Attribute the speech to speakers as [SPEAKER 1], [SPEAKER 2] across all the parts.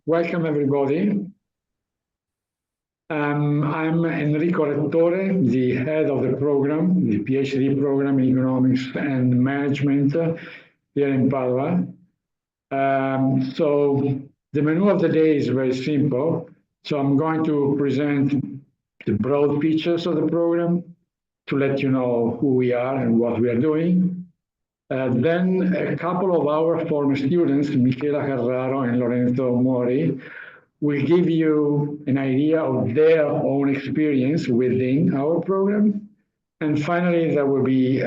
[SPEAKER 1] Welcome everybody. I'm Enrico Rettore, the head of the program, the PhD program in Economics and Management here in Padua. So the menu of the day is very simple. So I'm going to present the broad features of the program to let you know who we are and what we are doing. Then a couple of our former students, Michela Carraro and Lorenzo Mori, will give you an idea of their own experience within our program. And finally, there will be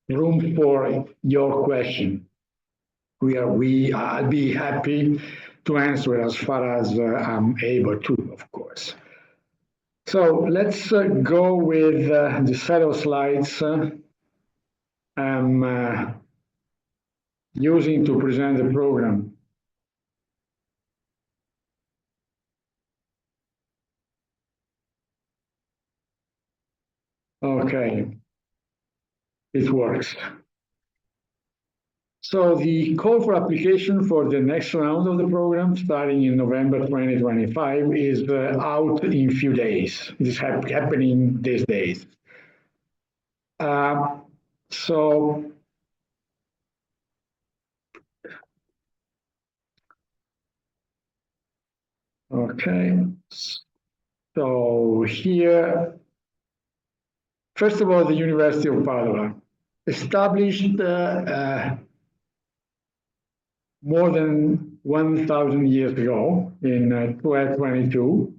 [SPEAKER 1] room for your question. I'll be happy to answer as far as I'm able to, of course. So let's go with the set of slides I'm using to present the program. Okay, it works. So the call for application for the next round of the program, starting in November 2025, is out in a few days. It is happening these days. So okay, so here, first of all, the University of Padua, established more than 1,000 years ago in 1222.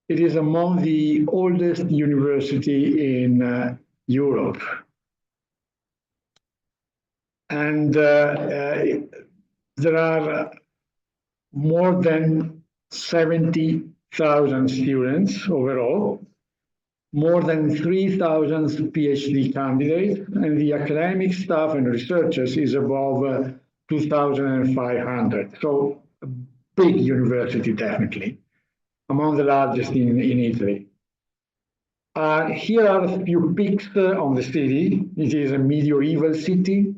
[SPEAKER 1] It is among the oldest university in Europe. And there are more than 70,000 students overall, more than 3,000 PhD candidates, and the academic staff and researchers is above 2,500. So a big university, definitely, among the largest in Italy. Here are a few pics on the city. It is a medieval city.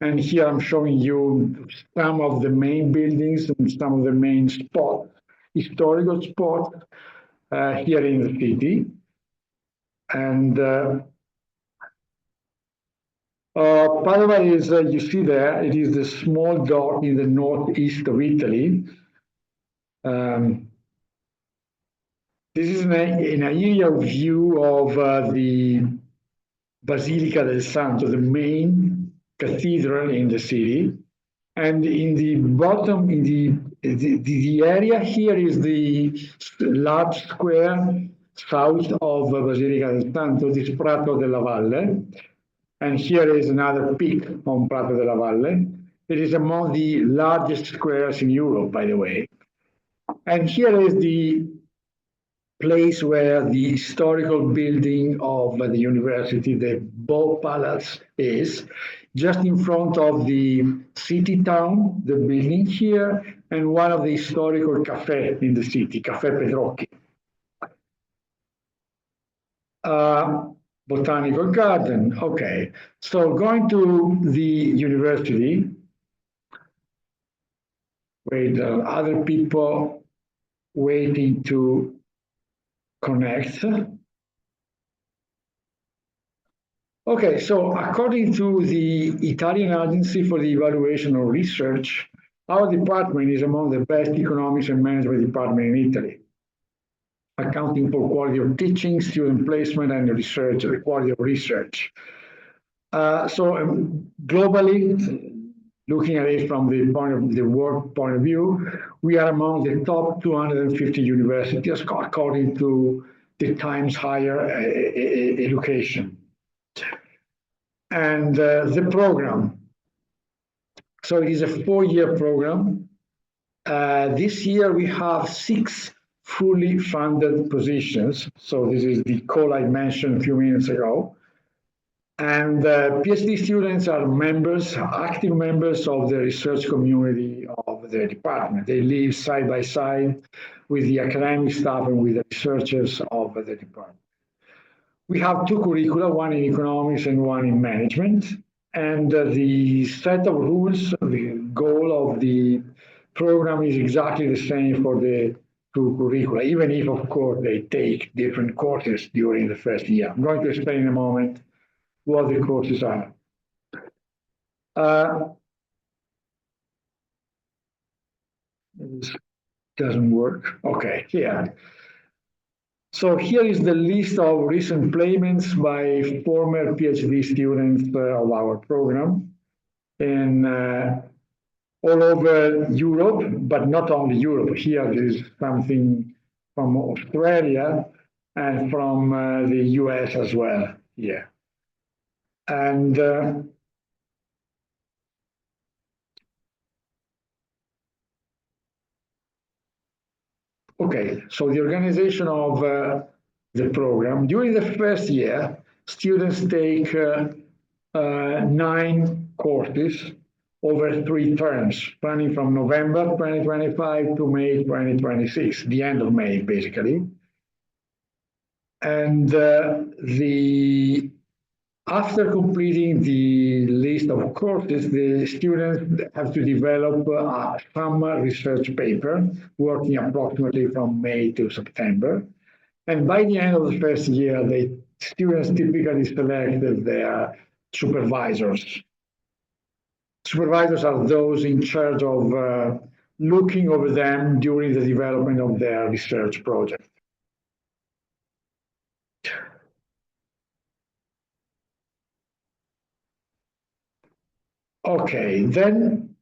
[SPEAKER 1] And here I'm showing you some of the main buildings and some of the main spots, historical spots here in the city. And Padua is, you see there, it is the small dot in the northeast of Italy. This is an aerial view of the Basilica del Santo, the main cathedral in the city. And in the bottom, in the area here is the large square south of Basilica del Santo, this Prato della Valle. And here is another peak on Prato della Valle. It is among the largest squares in Europe, by the way. And here is the place where the historical building of the university, the Beau Palace, is, just in front of the city town, the building here, and one of the historical cafes in the city, Caffè Petrocchi. Botanical garden, okay. So going to the university, with other people waiting to connect. Okay, so according to the Italian Agency for the Evaluation of Research, our department is among the best economics and management department in Italy, accounting for quality of teaching, student placement, and research, the quality of research. Globally, looking at it from the point of the world point of view, we are among the top 250 universities according to the Times Higher Education. And the program. So it is a 4-year program. This year we have 6 fully funded positions. So this is the call I mentioned a few minutes ago. And PhD students are members, active members of the research community of the department. They live side by side with the academic staff and with the researchers of the department. We have 2 curricula, one in economics and one in management. And the set of rules, the goal of the program is exactly the same for the two curricula, even if, of course, they take different courses during the first year. I'm going to explain in a moment what the courses are. This doesn't work. Okay, here. So here is the list of recent placements by former PhD students of our program in all over Europe, but not only Europe. Here there is something from Australia and from the US as well here. And okay, so the organization of the program. During the first year, students take 9 courses over 3 terms, running from November 2025 to May 2026, the end of May, basically. And after completing the list of courses, the students have to develop some research paper, working approximately from May to September. And by the end of the first year, the students typically select their supervisors. Supervisors are those in charge of looking over them during the development of their research project. Okay, then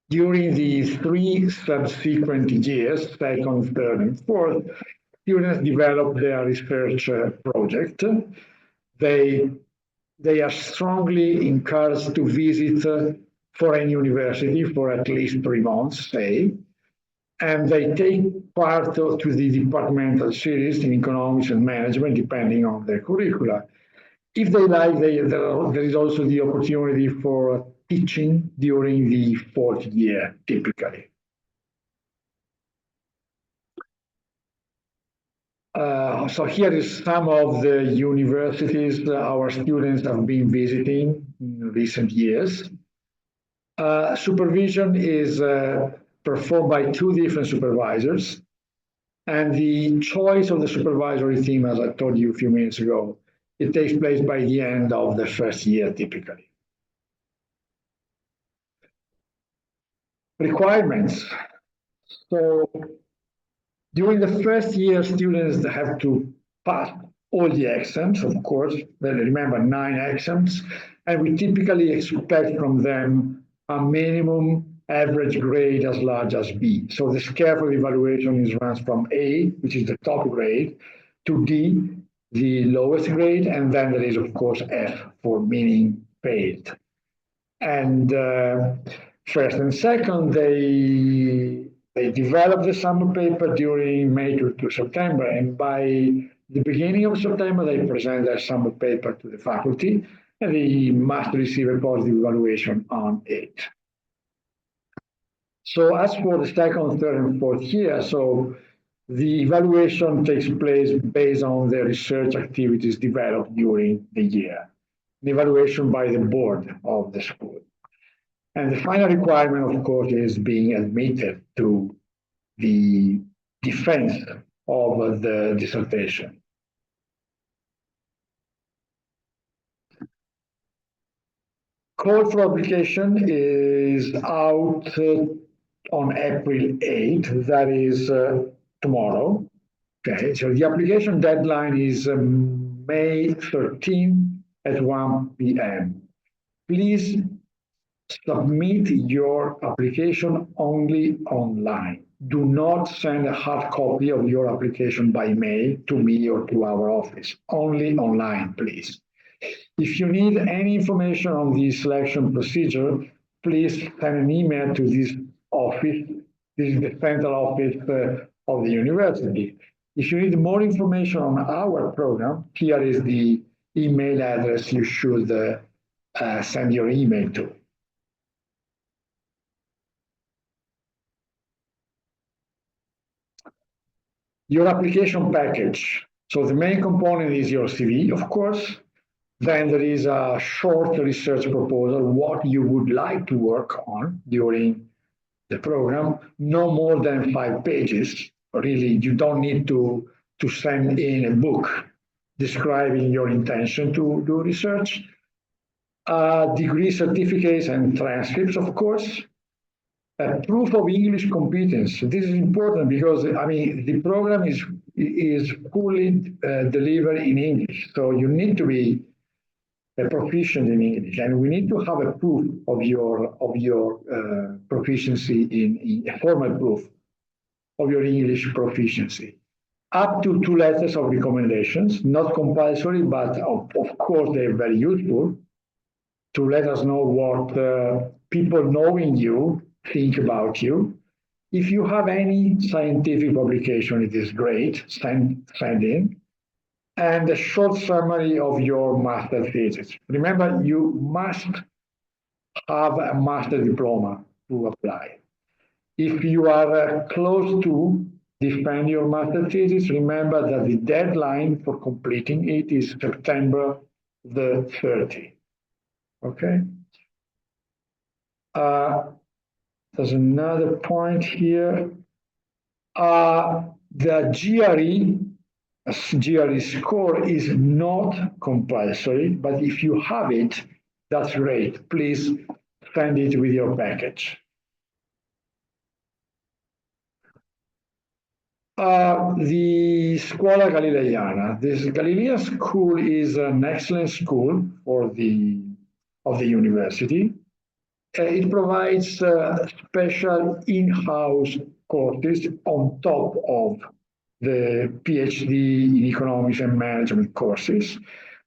[SPEAKER 1] during the 3 subsequent years, second, third, and fourth, students develop their research project. They are strongly encouraged to visit foreign university for at least 3 months, say, and they take part to the departmental series in economics and management, depending on their curricula. If they like, there is also the opportunity for teaching during the 4th year, typically. So here is some of the universities our students have been visiting in recent years. Supervision is performed by 2 different supervisors, and the choice of the supervisory team, as I told you a few minutes ago, it takes place by the end of the first year, typically. Requirements. So during the first year, students have to pass all the exams, of course. Remember, 9 exams, and we typically expect from them a minimum average grade as large as B. So the scale for evaluation is runs from A, which is the top grade, to D, the lowest grade, and then there is, of course, F for meaning failed. And first and second, they develop the summer paper during May to September, and by the beginning of September, they present their summer paper to the faculty, and they must receive a positive evaluation on it. So as for the second, third, and fourth year, so the evaluation takes place based on the research activities developed during the year, the evaluation by the board of the school. And the final requirement, of course, is being admitted to the defense of the dissertation. Call for application is out on April 8th, that is tomorrow. Okay, so the application deadline is May 13th at 1 p.m. Please submit your application only online. Do not send a hard copy of your application by mail to me or to our office. Only online, please. If you need any information on the selection procedure, please send an email to this office. This is the central office of the university. If you need more information on our program, here is the email address you should send your email to. Your application package. So the main component is your CV, of course. Then there is a short research proposal, what you would like to work on during the program, no more than 5 pages. Really, you don't need to send in a book describing your intention to do research. Degree certificates and transcripts, of course. Proof of English competence. This is important because I mean the program is fully delivered in English, so you need to be proficient in English, and we need to have a proof of your proficiency in a formal proof of your English proficiency. Up to 2 letters of recommendations, not compulsory, but of course they're very useful to let us know what people knowing you think about you. If you have any scientific publication, it is great, send in. And a short summary of your master thesis. Remember, you must have a master diploma to apply. If you are close to defend your master thesis, remember that the deadline for completing it is September the 30th. Okay? There's another point here. The GRE score is not compulsory, but if you have it, that's great. Please send it with your package. The Scuola Galileiana. This Galilean school is an excellent school of the university. It provides special in-house courses on top of the PhD in economics and management courses.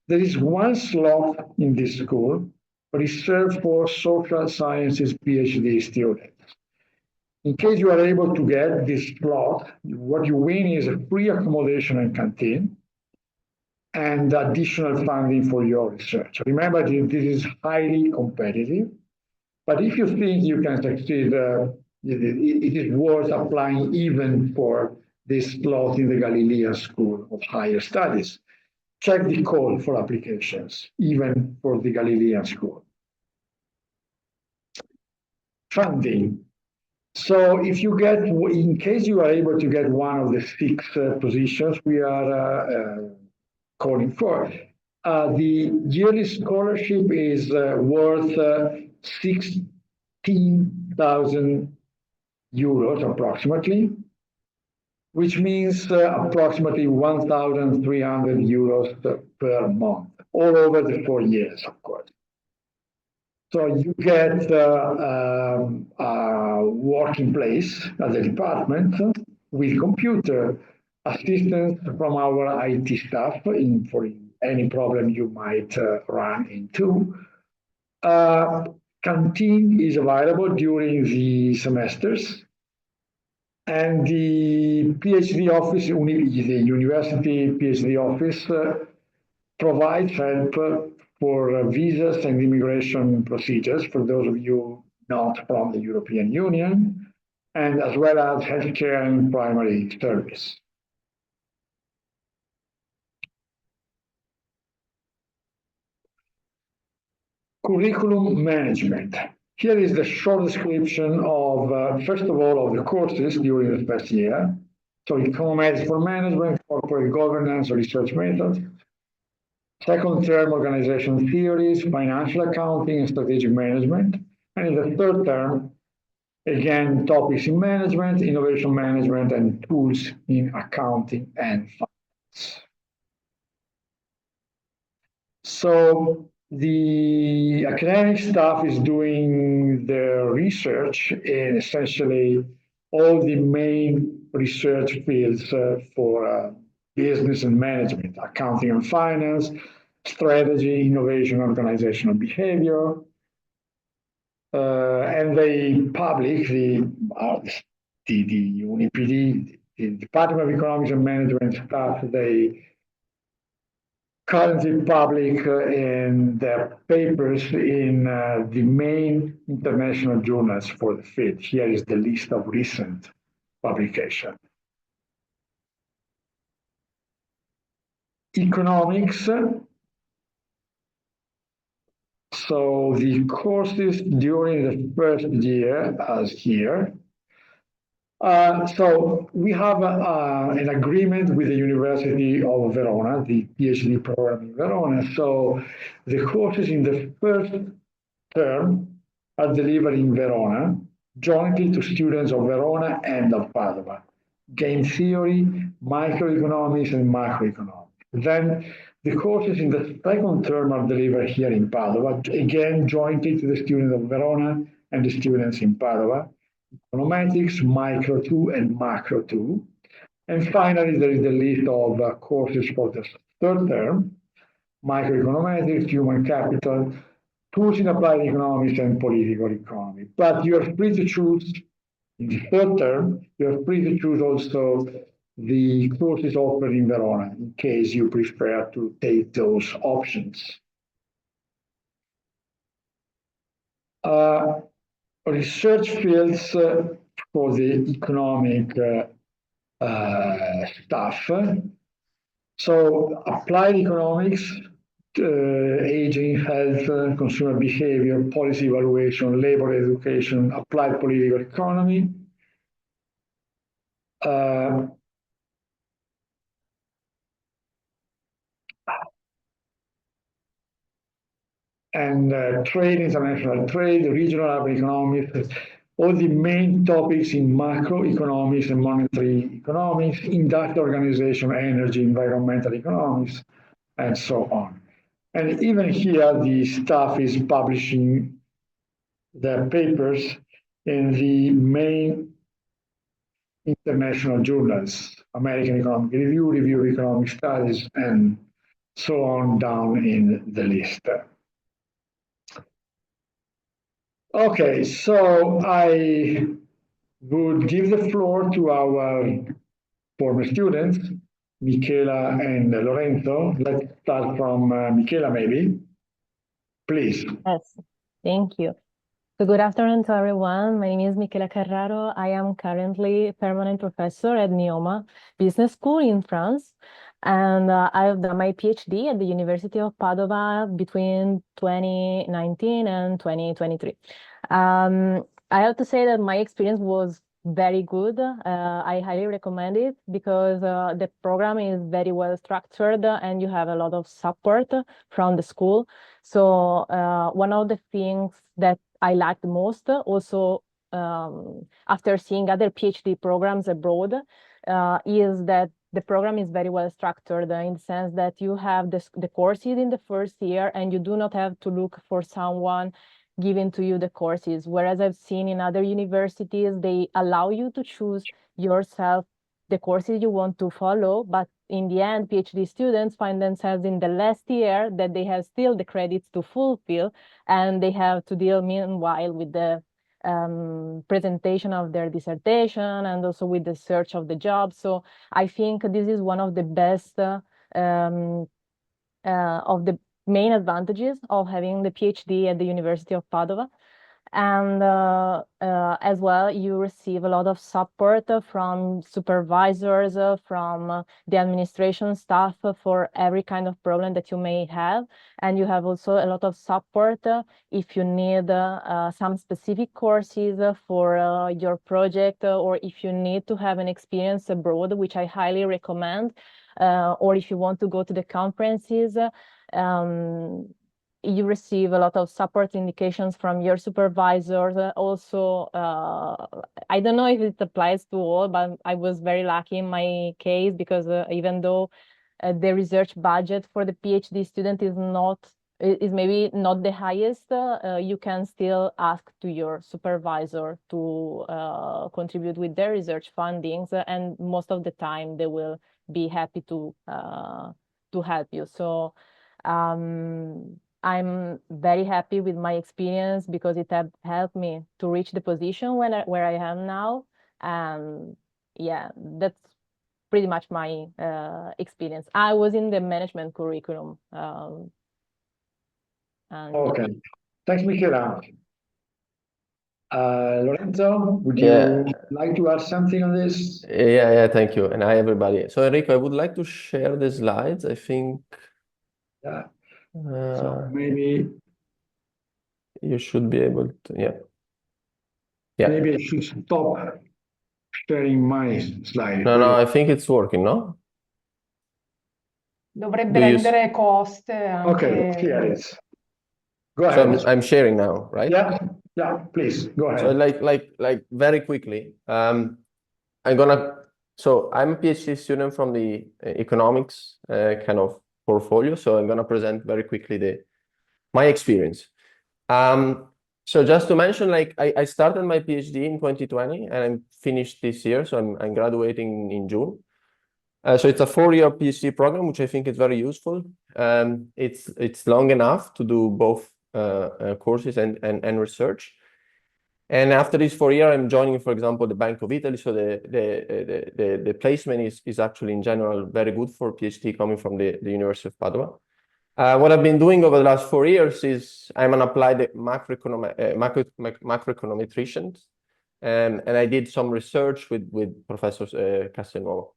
[SPEAKER 1] There is one slot in this school reserved for social sciences PhD students. In case you are able to get this slot, what you win is a free accommodation and canteen and additional funding for your research. Remember, this is highly competitive, but if you think you can succeed, it is worth applying even for this slot in the Galilean School of Higher Studies. Check the call for applications, even for the Galilean School. Funding. So if you get, in case you are able to get one of the 6 positions we are calling for, the yearly scholarship is worth 16,000 euros approximately, which means approximately 1,300 euros per month, all over the 4 years, of course. So you get a working place at the department with computer assistance from our IT staff for any problem you might run into. Canteen is available during the semesters. And the PhD office, the university PhD office provides help for visas and immigration procedures for those of you not from the European Union, and as well as healthcare and primary service. Curriculum management. Here is the short description of, first of all, of the courses during the first year. So economics for management, corporate governance, research methods. Second term, organization theories, financial accounting, and strategic management. And in the third term, again, topics in management, innovation management, and tools in accounting and finance. So the academic staff is doing their research in essentially all the main research fields for business and management, accounting and finance, strategy, innovation, organizational behavior. And they publish the UniPD, the Department of Economics and Management staff, they currently public in their papers in the main international journals for the field. Here is the list of recent publications. Economics. So the courses during the first year, as here. So we have an agreement with the University of Verona, the PhD program in Verona. So the courses in the first term are delivered in Verona, jointly to students of Verona and of Padua. Game theory, microeconomics, and macroeconomics. Then the courses in the second term are delivered here in Padua, again jointly to the students of Verona and the students in Padua. Econometrics, Micro 2, and Macro 2. And finally, there is the list of courses for the third term, Microeconometrics, Human Capital, Tools in Applied Economics, and Political Economy. But you are free to choose, in the third term, you are free to choose also the courses offered in Verona, in case you prefer to take those options. Research fields for the economic stuff. So applied economics, aging, health, consumer behavior, policy evaluation, labor education, applied political economy. And trade, international trade, regional urban economics, all the main topics in macroeconomics and monetary economics, industrial organization, energy, environmental economics, and so on. And even here, the staff is publishing their papers in the main international journals, American Economic Review, Review of Economic Studies, and so on down in the list. Okay, so I would give the floor to our former students, Michela and Lorenzo. Let's start from Michela, maybe. Please.
[SPEAKER 2] Yes, thank you. So good afternoon to everyone. My name is Michela Carraro. I am currently permanent professor at Neoma Business School in France. And I have done my PhD at the University of Padua between 2019 and 2023. I have to say that my experience was very good. I highly recommend it because the program is very well structured and you have a lot of support from the school. So one of the things that I liked most also after seeing other PhD programs abroad is that the program is very well structured in the sense that you have the courses in the first year and you do not have to look for someone giving to you the courses. Whereas I've seen in other universities, they allow you to choose yourself the courses you want to follow, but in the end, PhD students find themselves in the last year that they have still the credits to fulfill, and they have to deal meanwhile with the presentation of their dissertation and also with the search of the job. So I think this is one of the best of the main advantages of having the PhD at the University of Padua. And as well, you receive a lot of support from supervisors, from the administration staff for every kind of problem that you may have. And you have also a lot of support if you need some specific courses for your project, or if you need to have an experience abroad, which I highly recommend, or if you want to go to the conferences. You receive a lot of support indications from your supervisors. Also, I don't know if it applies to all, but I was very lucky in my case because even though the research budget for the PhD student is maybe not the highest, you can still ask to your supervisor to contribute with their research fundings, and most of the time they will be happy to help you. So I'm very happy with my experience because it helped me to reach the position where I am now. Yeah, that's pretty much my experience. I was in the management curriculum.
[SPEAKER 1] Okay, thanks, Michela. Lorenzo, would you like to add something on this?
[SPEAKER 3] Yeah, thank you. And hi, everybody. So Enrico, I would like to share the slides, I think.
[SPEAKER 1] Yeah. So maybe
[SPEAKER 3] You should be able to, yeah. Yeah.
[SPEAKER 1] Maybe I should stop sharing my slide.
[SPEAKER 3] No, I think it's working, no?
[SPEAKER 4] Dovrebbe
[SPEAKER 3] Do you
[SPEAKER 4] rendere coste
[SPEAKER 1] Okay,
[SPEAKER 4] anche.
[SPEAKER 1] here it is. Go
[SPEAKER 3] So
[SPEAKER 1] ahead.
[SPEAKER 3] I'm sharing now, right?
[SPEAKER 1] Yeah, please, go
[SPEAKER 3] So
[SPEAKER 1] ahead.
[SPEAKER 3] like very quickly, I'm a PhD student from the economics kind of portfolio. So I'm gonna present very quickly my experience. So just to mention, like I started my PhD in 2020 and I'm finished this year. So I'm graduating in June. So it's a 4-year PhD program, which I think is very useful. It's long enough to do both courses and research. And after this 4 year, I'm joining, for example, the Bank of Italy. So the placement is actually in general very good for PhD coming from the University of Padua. What I've been doing over the last 4 years is I'm an applied macroeconometrician, and I did some research with Professor Castelnuovo.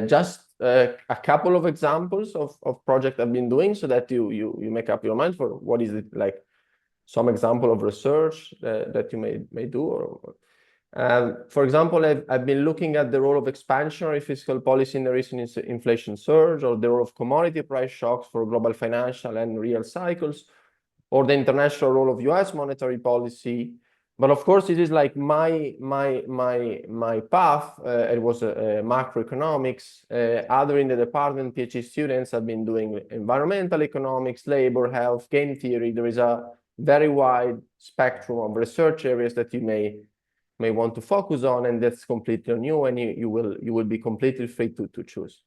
[SPEAKER 3] Just a couple of examples of projects I've been doing so that you make up your mind for what is it like. Some example of research that you may do. For example, I've been looking at the role of expansionary fiscal policy in the recent inflation surge, or the role of commodity price shocks for global financial and real cycles, or the international role of US monetary policy. But of course, it is like my path. It was macroeconomics. Other in the department, PhD students have been doing environmental economics, labor, health, game theory. There is a very wide spectrum of research areas that you may want to focus on, and that's completely new, and you will be completely free to choose.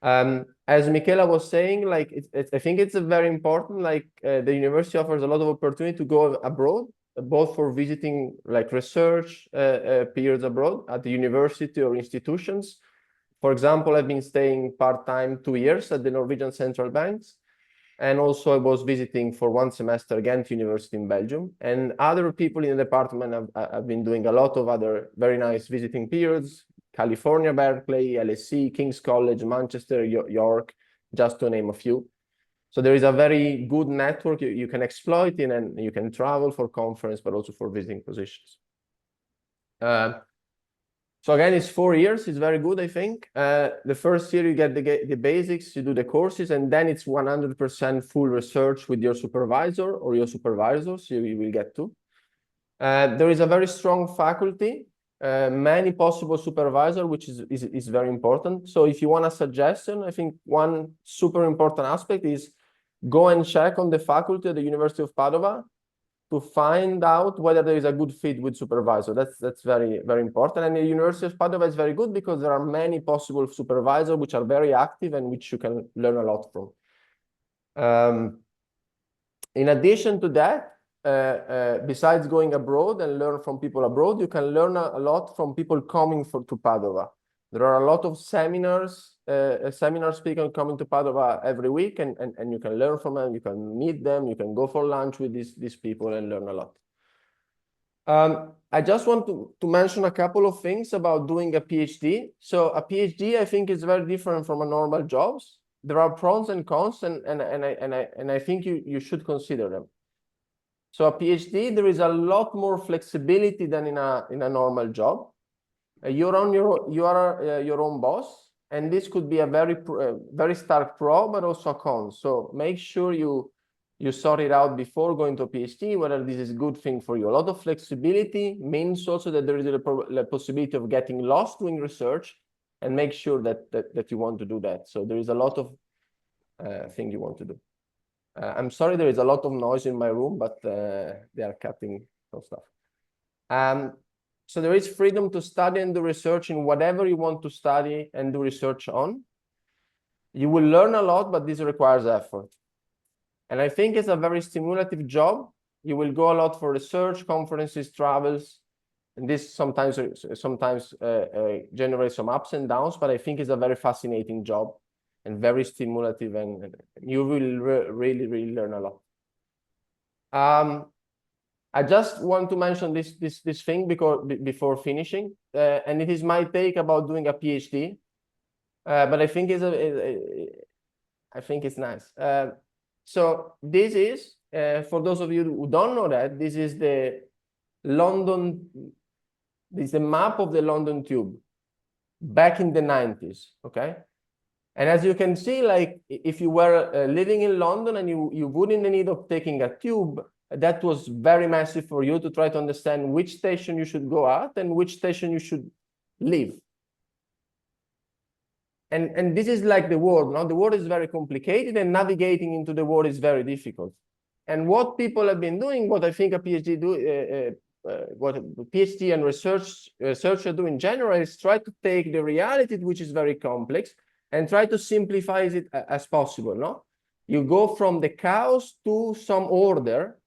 [SPEAKER 3] As Michela was saying, like I think it's a very important, like the university offers a lot of opportunity to go abroad, both for visiting like research periods abroad at the university or institutions. For example, I've been staying part-time 2 years at the Norwegian Central Banks. And also I was visiting for 1 semester Ghent University in Belgium. And other people in the department have been doing a lot of other very nice visiting periods: California, Berkeley, LSE, King's College, Manchester, York, just to name a few. So there is a very good network you can exploit in, and you can travel for conference, but also for visiting positions. So again, it's 4 years. It's very good, I think. The first year you get the basics, you do the courses, and then it's 100% full research with your supervisor or your supervisors you will get to. There is a very strong faculty, many possible supervisors, which is very important. So if you want a suggestion, I think one super important aspect is go and check on the faculty at the University of Padua to find out whether there is a good fit with supervisor. That's very, very important. And the University of Padua is very good because there are many possible supervisors which are very active and which you can learn a lot from. In addition to that, besides going abroad and learn from people abroad, you can learn a lot from people coming to Padua. There are a lot of seminars, seminar speakers coming to Padua every week, and you can learn from them, you can meet them, you can go for lunch with these people and learn a lot. I just want to mention a couple of things about doing a PhD. So a PhD, I think, is very different from a normal jobs. There are pros and cons, and I think you should consider them. So a PhD, there is a lot more flexibility than in a normal job. You are your own boss, and this could be a very stark pro, but also a con. So make sure you sort it out before going to a PhD, whether this is a good thing for you. A lot of flexibility means also that there is a possibility of getting lost doing research, and make sure that you want to do that. So there is a lot of things you want to do. I'm sorry, there is a lot of noise in my room, but they are cutting some stuff. So there is freedom to study and do research in whatever you want to study and do research on. You will learn a lot, but this requires effort. And I think it's a very stimulative job. You will go a lot for research, conferences, travels, and this sometimes generates some ups and downs, but I think it's a very fascinating job and very stimulative, and you will really, really learn a lot. I just want to mention this thing before finishing, and it is my take about doing a PhD, but I think it's nice. So this is for those of you who don't know that, this is the map of the London Tube back in the 90s, okay? And as you can see, like if you were living in London and you wouldn't need of taking a tube, that was very massive for you to try to understand which station you should go at and which station you should leave. And this is like the world. Now the world is very complicated and navigating into the world is very difficult. And what people have been doing, what I think a PhD what a PhD and researcher do in general is try to take the reality, which is very complex, and try to simplify it as possible. No, you go from the chaos to some order,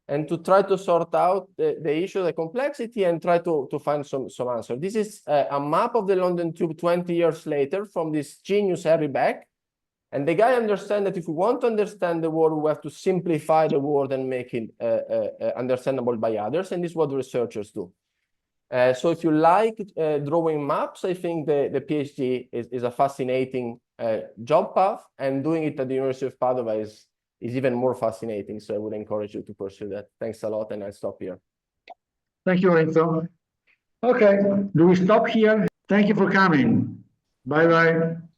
[SPEAKER 3] and to try to sort out the issue, the complexity, and try to find some answer. This is a map of the London Tube 20 years later from this genius Harry Beck. And the guy understands that if we want to understand the world, we have to simplify the world and make it understandable by others. And this is what researchers do. So if you like drawing maps, I think the PhD is a fascinating job path, and doing it at the University of Padua is even more fascinating. So I would encourage you to pursue that. Thanks a lot, and I'll stop here.
[SPEAKER 1] Thank you, Lorenzo. Okay, do we stop here? Thank you for coming. Bye-bye.